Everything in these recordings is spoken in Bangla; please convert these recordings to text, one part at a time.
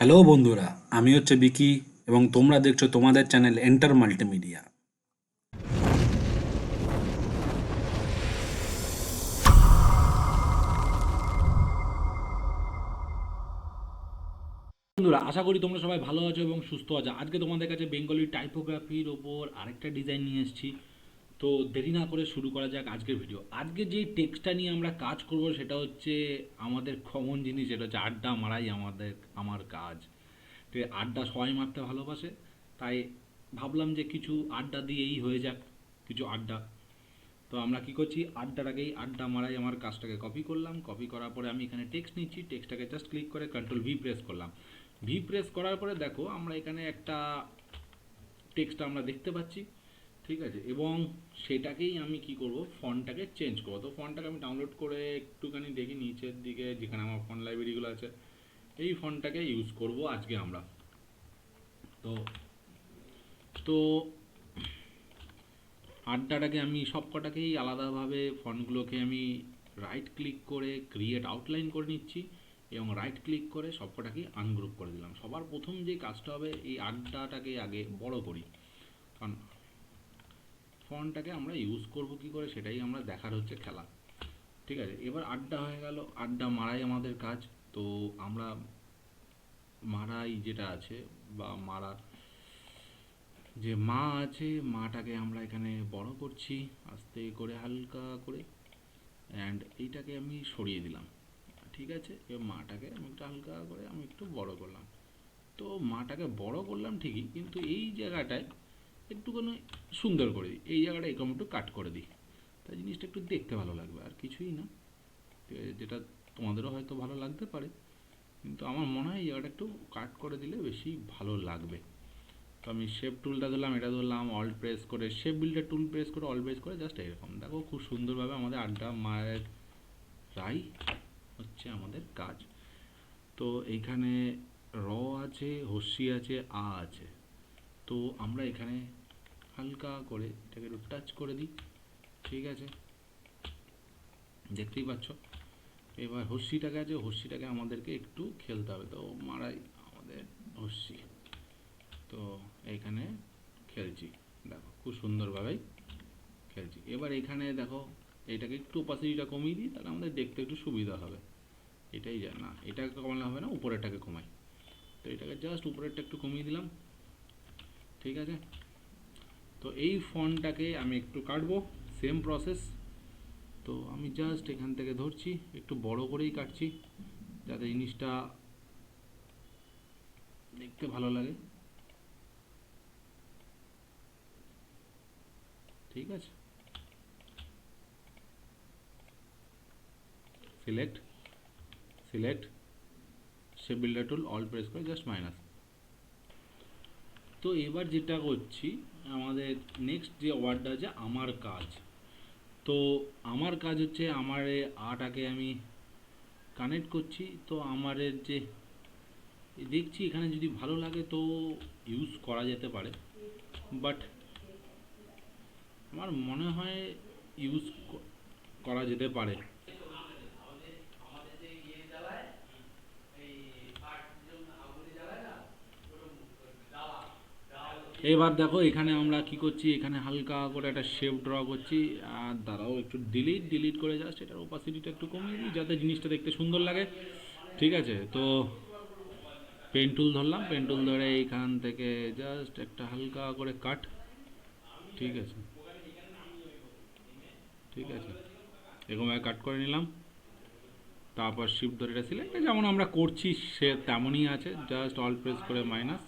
হ্যালো বন্ধুরা, আমি হচ্ছে বিকি এবং তোমরা দেখছো তোমাদের চ্যানেল এন্টার মাল্টিমিডিয়া। বন্ধুরা, আশা করি তোমরা সবাই ভালো আছো এবং সুস্থ আছো। আজকে তোমাদের কাছে বেঙ্গলি টাইপোগ্রাফির ওপর আরেকটা ডিজাইন নিয়ে এসেছি। তো দেরি না করে শুরু করা যাক আজকের ভিডিও। আজকে যে টেক্সটটা নিয়ে আমরা কাজ করব সেটা হচ্ছে আমাদের কমন জিনিস, যেটা হচ্ছে আড্ডা মারাই আমার কাজ। তো এই আড্ডা সবাই মারতে ভালোবাসে, তাই ভাবলাম যে কিছু আড্ডা দিয়েই হয়ে যাক কিছু আড্ডা। তো আমরা কি করছি, আড্ডাটাকেই আড্ডা মারাই আমার কাজটাকে কপি করলাম। কপি করার পরে আমি এখানে টেক্সট নিচ্ছি, টেক্সটটাকে জাস্ট ক্লিক করে কন্ট্রোল ভি প্রেস করলাম। ভি প্রেস করার পরে দেখো আমরা এখানে একটা টেক্সট আমরা দেখতে পাচ্ছি, ঠিক আছে। এবং সেটাকেই আমি কি করব, ফন্টটাকে চেঞ্জ করবো। তো ফন্টটাকে আমি ডাউনলোড করে একটুখানি দেখি নিচের দিকে যেখানে আমার ফন্ট লাইব্রেরিগুলো আছে, এই ফন্টটাকে ইউজ করব আজকে আমরা। তো তো আড্ডাটাকে আমি সব কটাকেই আলাদাভাবে ফন্টগুলোকে আমি রাইট ক্লিক করে ক্রিয়েট আউটলাইন করে নিচ্ছি এবং রাইট ক্লিক করে সব কটাকেই আনগ্রুপ করে দিলাম। সবার প্রথম যে কাজটা হবে, এই আড্ডাটাকে আগে বড় করি, কারণ ফন্টটাকে আমরা ইউজ করব কি করে সেটাই আমরা দেখার হচ্ছে খেলা, ঠিক আছে। এবার আড্ডা হয়ে গেল, আড্ডা মারাই আমাদের কাজ। তো আমরা মারাই যেটা আছে বা মারা যে মা আছে, মাটাকে আমরা এখানে বড় করছি আস্তে করে হালকা করে, অ্যান্ড এইটাকে আমি সরিয়ে দিলাম, ঠিক আছে। এবার মাটাকে আমি একটু হালকা করে আমি একটু বড় করলাম। তো মাটাকে বড় করলাম ঠিকই, কিন্তু এই জায়গাটায় একটুখানি সুন্দর করে দিই, এই জায়গাটা এরকম একটু কাট করে দিই, তাই জিনিসটা একটু দেখতে ভালো লাগবে, আর কিছুই না। ঠিক আছে, যেটা তোমাদেরও হয়তো ভালো লাগতে পারে, কিন্তু আমার মনে হয় এই জায়গাটা একটু কাট করে দিলে বেশি ভালো লাগবে। তো আমি শেপ টুলটা ধরলাম, এটা ধরলাম, অল্ট প্রেস করে শেপ বিল্ডার টুল প্রেস করে অল প্রেস করে জাস্ট এরকম দেখো খুব সুন্দরভাবে আমাদের আড্ডা মায়ের রাই হচ্ছে আমাদের কাজ। তো এইখানে র আছে, হস্যি আছে, আ আছে। তো আমরা এখানে হালকা করে এটাকে একটু টাচ করে দিই, ঠিক আছে, দেখতেই পাচ্ছ। এবার হস্যিটাকে আছে, হস্যিটাকে আমাদেরকে একটু খেলতে হবে, তো মারাই আমাদের হস্যি। তো এইখানে খেলছি, দেখো খুব সুন্দরভাবেই খেলছি। এবার এখানে দেখো এটাকে একটু অপাসিটিটা কমিয়ে দিই, তাহলে আমাদের দেখতে একটু সুবিধা হবে। এটাই যায় না, এটাকে কমালে হবে না, উপরেরটাকে কমাই। তো এটাকে জাস্ট উপরেরটা একটু কমিয়ে দিলাম, ঠিক আছে। তো এই ফন্টটাকে আমি একটু কাটবো, সেম প্রসেস। তো আমি জাস্ট এখান থেকে ধরছি, একটু বড় করেই কাটছি যাতে জিনিসটা দেখতে ভালো লাগে, ঠিক আছে। সিলেক্ট, সিলেক্ট, শেপ বিল্ডার টুল অল প্রেস করে জাস্ট মাইনাস। তো এবার যেটা করছি, আমাদের নেক্সট যে ওয়ার্ডটা আছে আমার কাজ। তো আমার কাজ হচ্ছে আমার এই আটাকে আমি কানেক্ট করছি। তো আমার যে দেখছি এখানে যদি ভালো লাগে তো ইউজ করা যেতে পারে, বাট আমার মনে হয় ইউজ করা যেতে পারে। এবার দেখো এখানে আমরা কি করছি, এখানে হালকা করে একটা শেপ ড্র করছি। আর দাঁড়াও একটু ডিলিট ডিলিট করে জাস্ট এটার ওপাসিটিটা একটু কমিয়ে দিই যাতে জিনিসটা দেখতে সুন্দর লাগে, ঠিক আছে। তো পেন টুল ধরলাম, পেন টুল ধরে এইখান থেকে জাস্ট একটা হালকা করে কাট, ঠিক আছে, ঠিক আছে, এরকম কাট করে নিলাম। তারপর শিফট ধরে এটা সিলেক্ট, যেমন আমরা করছি সে তেমনই আছে, জাস্ট অল প্রেস করে মাইনাস,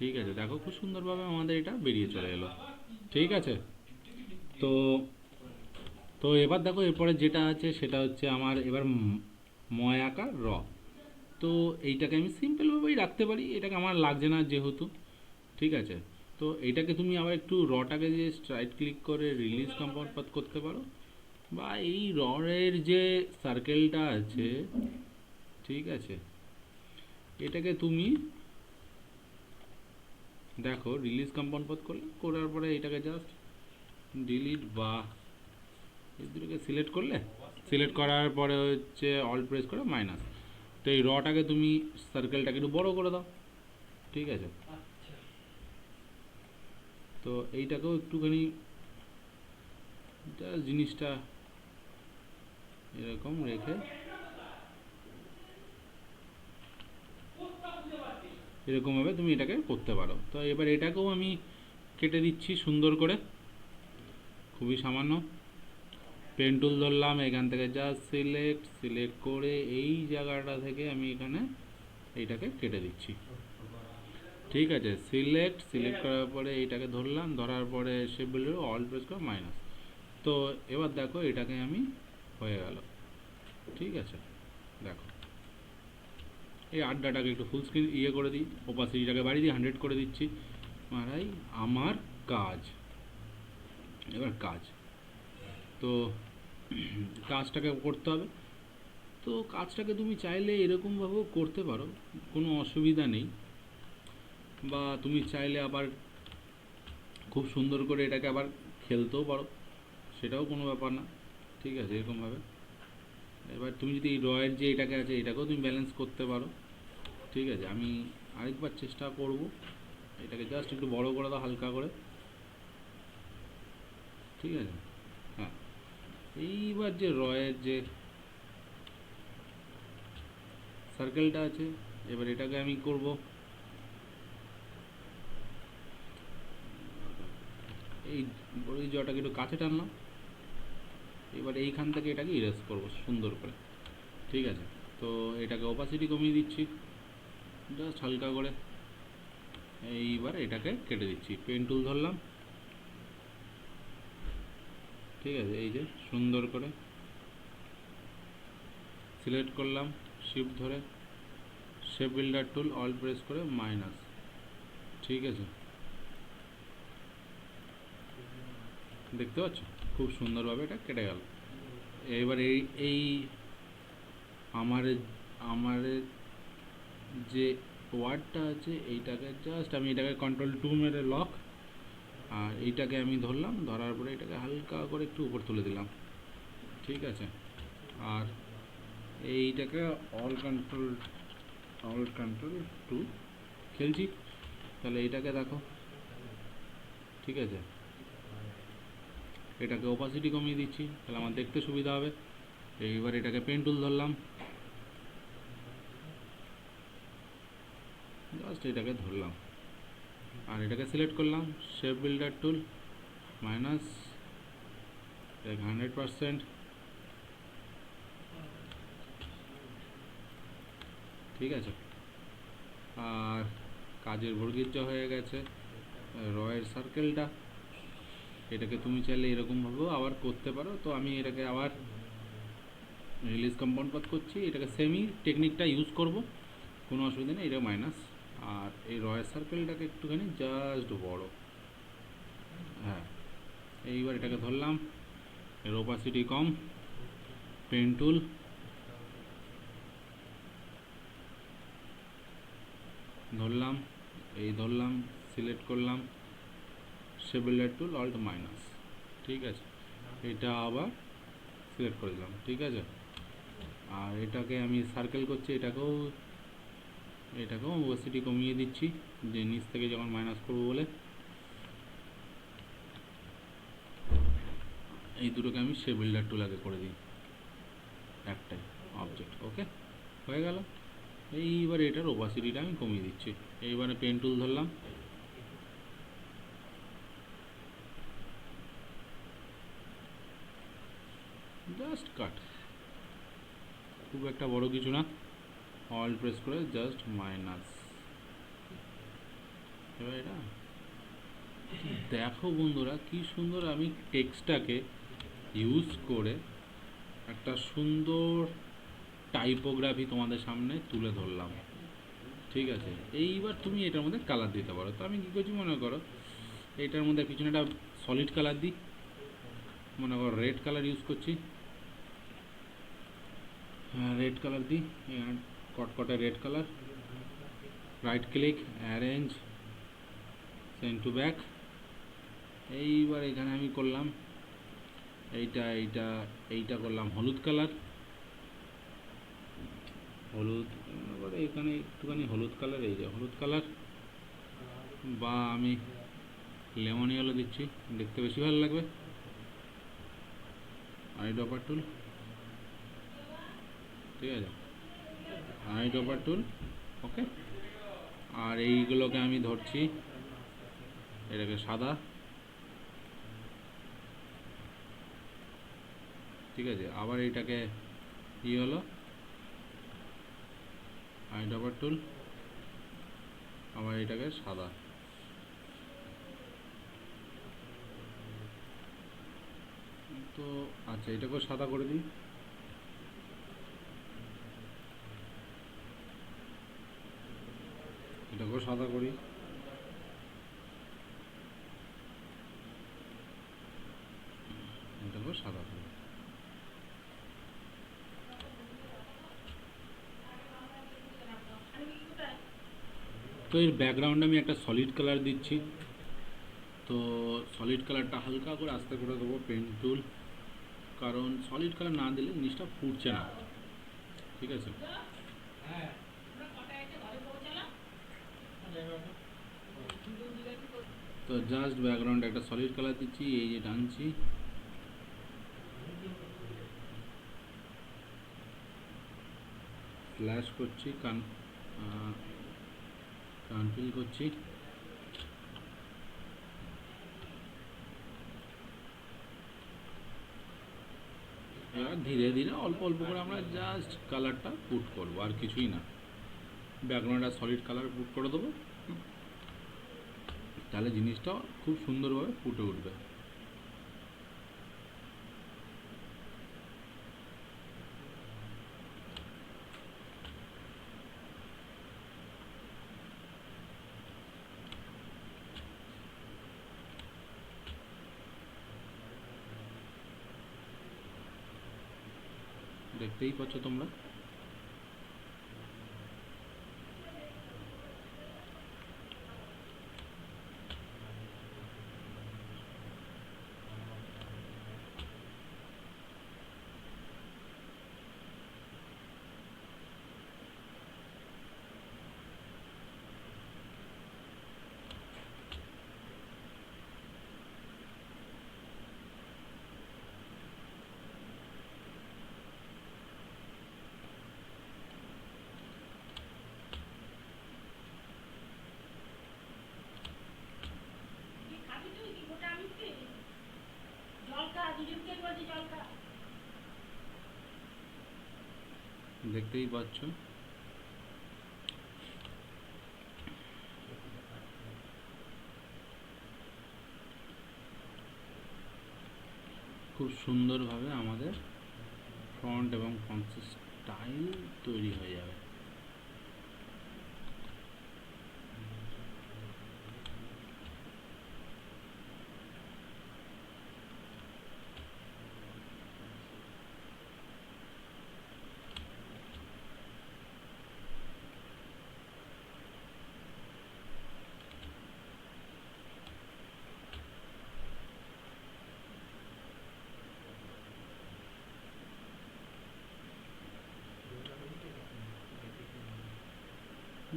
ঠিক আছে। দেখো খুব সুন্দরভাবে আমাদের এটা বেরিয়ে চলে এলো, ঠিক আছে। তো তো এবার দেখো এরপরে যেটা আছে সেটা হচ্ছে আমার এবার ময় আকার র। তো এইটাকে আমি সিম্পলভাবেই রাখতে পারি, এটাকে আমার লাগছে না যেহেতু, ঠিক আছে। তো এইটাকে তুমি আবার একটু রটাকে দিয়ে রাইট ক্লিক করে রিলিজ কম্পাউন্ড পাথ করতে পারো, বা এই রয়ের যে সার্কেলটা আছে, ঠিক আছে, এটাকে তুমি দেখো রিলিজ কম্পাউন্ড পাথ করলে, করার পরে এটাকে জাস্ট ডিলিট বা এই দুটোকে সিলেক্ট করলে, সিলেক্ট করার পরে হচ্ছে অল প্রেস করে মাইনাস। তো এই রটাকে তুমি সার্কেলটাকে একটু বড় করে দাও, ঠিক আছে। তো এইটাকেও একটুখানি জিনিসটা এরকম রেখে এরকমভাবে তুমি এটাকে করতে পারো। তো এবার এটাকেও আমি কেটে দিচ্ছি সুন্দর করে, খুবই সামান্য। পেন টুল ধরলাম, এখান থেকে জাস্ট সিলেক্ট করে এই জায়গাটা থেকে আমি এখানে এইটাকে কেটে দিচ্ছি, ঠিক আছে। সিলেক্ট করার পরে এইটাকে ধরলাম, ধরার পরে শেপ বিল্ডার অল প্রেস করে মাইনাস। তো এবার দেখো এটাকে আমি হয়ে গেল, ঠিক আছে। দেখো এই আড্ডাটাকে একটু ফুল স্ক্রিন করে দিই, ওপাসিটিটাকে বাড়িয়ে দিই, 100 করে দিচ্ছি। মারাই আমার কাজ, এবার কাজ তো কাজটাকে করতে হবে। তো কাজটাকে তুমি চাইলে এরকমভাবেও করতে পারো, কোনো অসুবিধা নেই। বা তুমি চাইলে আবার খুব সুন্দর করে এটাকে আবার খেলতেও পারো, সেটাও কোনো ব্যাপার না, ঠিক আছে, এরকমভাবে। এবার তুমি যদি এই রয়ের যে এটাকে আছে এটাকেও তুমি ব্যালেন্স করতে পারো, ঠিক আছে। আমি আরেকবার চেষ্টা করব, এটাকে জাস্ট একটু বড় করে দাও হালকা করে, ঠিক আছে। হ্যাঁ, এইবার যে রয়ের যে সার্কেলটা আছে, এবার এটাকে আমি করব এই জটাকে একটু কাছে টানলাম, এবার এইখান থেকে এটাকে ইরেজ করব সুন্দর করে, ঠিক আছে। তো এটাকে অপাসিটি কমিয়ে দিচ্ছি জাস্ট হালকা করে। এইবার এটাকে কেটে দিচ্ছি, পেন টুল ধরলাম, ঠিক আছে। এই যে সুন্দর করে সিলেক্ট করলাম, শিফট ধরে শেপ বিল্ডার টুল অল প্রেস করে মাইনাস, ঠিক আছে। দেখতে পাচ্ছ খুব সুন্দরভাবে এটা কেটে গেল। এবার এই এই আমার আমার যে ওয়ার্ডটা আছে এইটাকে জাস্ট আমি এটাকে Ctrl+2 মেরে লক, আর এইটাকে আমি ধরলাম, ধরার পরে এটাকে হালকা করে একটু উপর তুলে দিলাম, ঠিক আছে। আর এইটাকে Ctrl+2 খেলছি, তাহলে এইটাকে দেখো, ঠিক আছে। এটাকে ওপাসিটি কমিয়ে দিচ্ছি, তাহলে আমার দেখতে সুবিধা হবে। এইবার এটাকে পেন টুল ধরলাম, জাস্ট এটাকে ধরলাম, আর এটাকে সিলেক্ট করলাম, শেপ বিল্ডার টুল মাইনাস 100%, ঠিক আছে। আর কাজের বর্গীর্য হয়ে গেছে রয়ের সার্কেলটা। এটাকে তুমি চাইলে এরকমভাবেও আবার করতে পারো। তো আমি এটাকে আবার রিলিজ কম্পাউন্ড পাথ করছি, এটাকে সেমি টেকনিকটা ইউজ করব, কোনো অসুবিধা নেই। এটা মাইনাস, আর এই রয়ের সার্কেলটাকে একটুখানি জাস্ট বড়, হ্যাঁ। এইবার এটাকে ধরলাম, এর ওপাসিটি কম, পেন টুল ধরলাম, ধরলাম, সিলেক্ট করলাম, shape builder tool alt minus, ঠিক আছে। এটা আবার সিলেক্ট করে দিলাম, ঠিক আছে। আর এটাকে আমি সার্কেল করছি, এটাকেও ওপাসিটি কমিয়ে দিচ্ছি, যে নিচ থেকে যখন মাইনাস করবো বলে। এই দুটোকে আমি শেপ বিল্ডার টুল আগে করে দিই, একটাই অবজেক্ট, ওকে, হয়ে গেল। এইবার এটার ওপাসিটিটা আমি কমিয়ে দিচ্ছি। এইবারে পেন টুল ধরলাম, জাস্ট কাট, খুব একটা বড় কিছু না, অল প্রেস করে জাস্ট মাইনাস। এবার এটা দেখো বন্ধুরা, কি সুন্দর আমি টেক্সটটাকে ইউজ করে একটা সুন্দর টাইপোগ্রাফি তোমাদের সামনে তুলে ধরলাম, ঠিক আছে। এইবার তুমি এটার মধ্যে কালার দিতে পারো। তো আমি কী করছি, মনে করো এটার মধ্যে পিছনে একটা সলিড কালার দিই, মনে করো রেড কালার ইউজ করছি, রেড কালার দিই, কটকটে red colour, right click, arrange, send to back. এইবার এখানে আমি করলাম এইটা করলাম হলুদ কালার, হলুদ, এবারে এখানে একটুখানি হলুদ কালার, এই যে হলুদ কালার, বা আমি লেমন ইয়েলো দিচ্ছি, দেখতে বেশি ভালো লাগবে। আই ড্রপার টুল, ঠিক আছে, আই ড্রপার টুল, ওকে। আর এইগুলোকে আমি ধরছি, এটাকে সাদা, ঠিক আছে। আবার এইটাকে ই হলো আই ড্রপার টুল, আবার এটাকে সাদা, তো আচ্ছা এটাকেও সাদা করে দিই, এটাকেও সাদা করি, এটাকেও সাদা করি। তো এর ব্যাকগ্রাউন্ডে আমি একটা সলিড কালার দিচ্ছি, তো সলিড কালারটা হালকা করে আস্তে করে দেবো পেন টুল, কারণ সলিড কালার না দিলে জিনিসটা ফুটছে না, ঠিক আছে। তো জাস্ট ব্যাকগ্রাউন্ডে একটা সলিড কালার দিচ্ছি, এই যে টানছি, ফ্ল্যাশ করছি, কানফিল করছি, এবার ধীরে ধীরে অল্প অল্প করে আমরা জাস্ট কালারটা পুট করবো, আর কিছুই না। ব্যাকগ্রাউন্ডটা সলিড কালার পুট করে দেবো, তাহলে জিনিসটা খুব সুন্দরভাবে ফুটে উঠবে। দেখতেই পাচ্ছ তোমরা। দেখতেই পাচ্ছ খুব সুন্দরভাবে আমাদের ফ্রন্ট এবং ফ্রন্ট স্টাইল তৈরি হয়ে যাবে।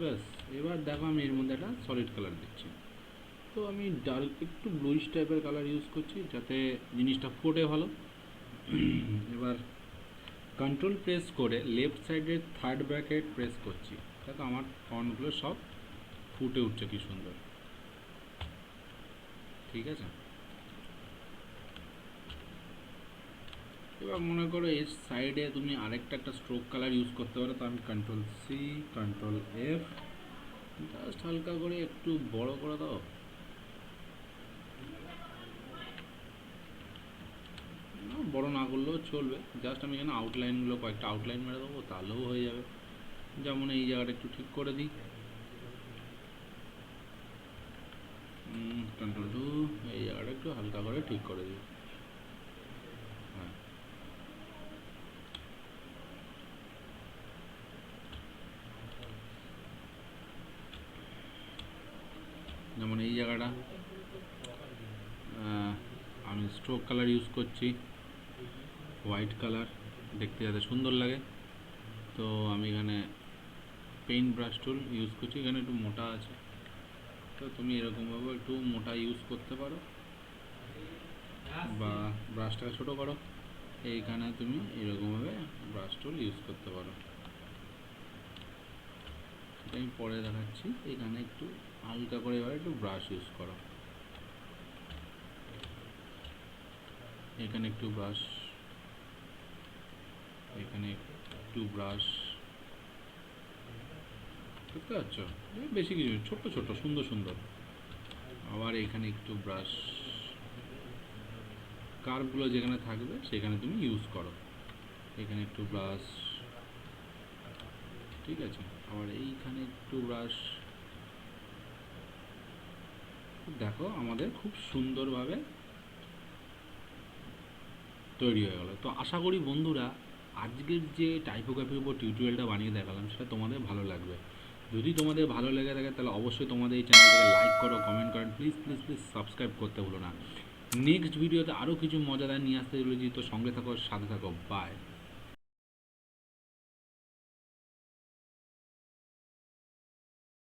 ব্যাস, এবার দেখো আমি এর মধ্যে একটা সলিড কালার দিচ্ছি, তো আমি ডার্ক একটু ব্লুইশ টাইপের কালার ইউজ করছি যাতে জিনিসটা ফোটে ভালো। এবার কন্ট্রোল প্রেস করে লেফট সাইডের থার্ড ব্র্যাকেট প্রেস করছি, দেখো আমার ফন্টগুলো সব ফুটে উঠছে কি সুন্দর, ঠিক আছে। এবার মনে করো এর সাইডে তুমি আরেকটা একটা স্ট্রোক কালার ইউজ করতে পারো, তো আমি control C, control F, just হালকা করে একটু বড় করে দাও, বড় না করলেও চলবে, জাস্ট আমি এখানে আউটলাইনগুলো কয়েকটা আউটলাইন মেরে দেবো, তাহলেও হয়ে যাবে। যেমন এই জায়গাটা একটু ঠিক করে দিই, কন্ট্রোল টু, এই জায়গাটা একটু হালকা করে ঠিক করে দিই, হ্যাঁ। যেমন এই জায়গাটা আমি স্ট্রোক কালার ইউজ করছি হোয়াইট কালার, দেখতে যাতে সুন্দর লাগে। তো আমি এখানে পেইন্ট ব্রাশ টুল ইউজ করছি, এখানে একটু মোটা আছে, তো তুমি এরকমভাবে একটু মোটা ইউজ করতে পারো বা ব্রাশটাকে ছোটো করো, এইখানে তুমি এরকমভাবে ব্রাশ টুল ইউজ করতে পারো। সেটা আমি পরে দেখাচ্ছি। এখানে একটু হালকা করে এবার একটু ব্রাশ ইউজ করো, এখানে একটু ব্রাশ, এখানে একটু ব্রাশ, দেখতে পাচ্ছ? বেশি কিছু ছোট্ট ছোট্ট সুন্দর সুন্দর। আবার এখানে একটু ব্রাশ, কার্ভগুলো যেখানে থাকবে সেখানে তুমি ইউজ করো, এখানে একটু ব্রাশ, ঠিক আছে। আবার এইখানে একটু ব্রাশ। দেখো আমাদের খুব সুন্দরভাবে তৈরি হয়ে গেল। তো আশা করি বন্ধুরা আজকের যে টাইপোগ্রাফির উপর টিউটোরিয়ালটা বানিয়ে দেখালাম সেটা তোমাদের ভালো লাগবে। যদি তোমাদের ভালো লেগে থাকে তাহলে অবশ্যই তোমাদের এই চ্যানেলটাকে লাইক করো, কমেন্ট করেন, প্লিজ প্লিজ প্লিজ সাবস্ক্রাইব করতে ভুলো না। নেক্সট ভিডিওতে আরও কিছু মজাদার নিয়ে আসতে চলেছি, তো সঙ্গে থাকো, সাথে থাকো, বাই।